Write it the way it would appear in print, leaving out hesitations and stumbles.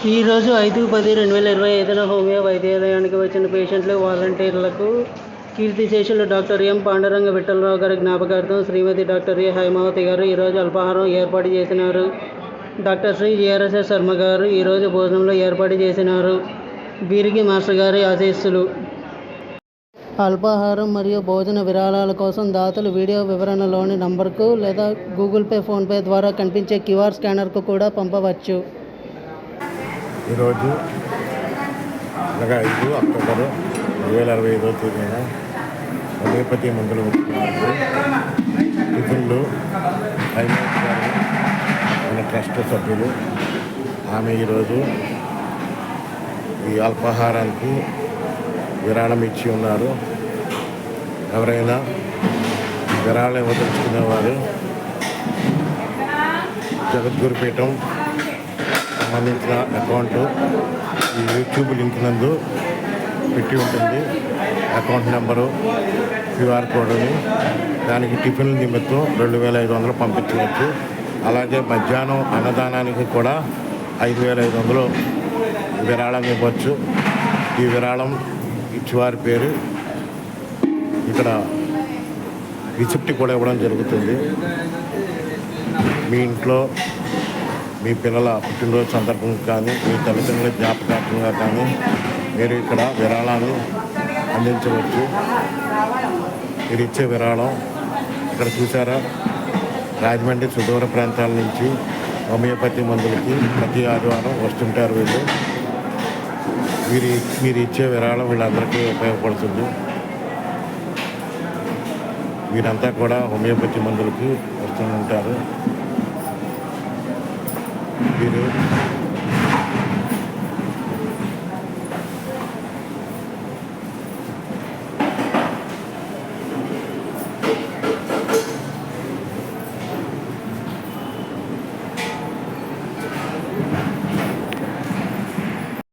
ఈరోజు 5/10/2025న హోమియో వైద్యాలయానికి వచ్చిన పేషెంట్లు, వాలంటీర్లకు కీర్తిశేషులు డాక్టర్ ఎం. పాండురంగ విఠలరావు గారి జ్ఞాపకార్థం శ్రీమతి డాక్టర్ ఎ. హైమావతి గారు ఈరోజు అల్పాహారం ఏర్పాటు చేసినారు. డాక్టర్ శ్రీ జిఆర్ఎస్ శర్మ గారు ఈరోజు భోజనంలో ఏర్పాటు చేసినారు. వీరికి మాస్టర్ గారి ఆశీస్సులు. అల్పాహారం మరియు భోజన విరాళాల కోసం దాతలు వీడియో వివరణలోని నంబర్కు లేదా గూగుల్ పే, ఫోన్పే ద్వారా కనిపించే క్యూఆర్ స్కానర్కు కూడా పంపవచ్చు. ఈరోజు అనగా 5 అక్టోబర్ 2025 తేదీన హోమియోపతి మందులు టిఫిన్లు హైమావతి గారు మన ట్రస్ట్ సభ్యులు. ఆమె ఈరోజు ఈ అల్పాహారానికి విరాళం ఇచ్చి ఉన్నారు. ఎవరైనా విరాళం ఇవ్వదలుచుకునేవారు జగద్గురుపీఠం సంబంధించిన అకౌంట్ ఈ యూట్యూబ్ లింక్ నందు పెట్టి ఉంటుంది. అకౌంట్ నెంబరు, క్యూఆర్ కోడ్ని దానికి టిఫిన్ల నిమిత్తం 2500 పంపించవచ్చు. అలాగే మధ్యాహ్నం అన్నదానానికి కూడా 5500 విరాళం ఇవ్వచ్చు. ఈ విరాళం ఇచ్చేవారి పేరు ఇక్కడ రిసిప్ట్ కూడా ఇవ్వడం జరుగుతుంది. మీ ఇంట్లో మీ పిల్లల పుట్టినరోజు సందర్భంగా కానీ, మీ తల్లిదండ్రుల జ్ఞాపకార్థంగా కానీ మీరు ఇక్కడ విరాళాన్ని అందించవచ్చు. మీరు ఇచ్చే విరాళం ఇక్కడ చూసారా, రాజమండ్రి సుదూర ప్రాంతాల నుంచి హోమియోపతి మందులకి ప్రతి ఆదివారం వస్తుంటారు వీళ్ళు. మీరు ఇచ్చే విరాళం వీళ్ళందరికీ ఉపయోగపడుతుంది. వీరంతా కూడా హోమియోపతి మందులకి వస్తుంటారు. వీరు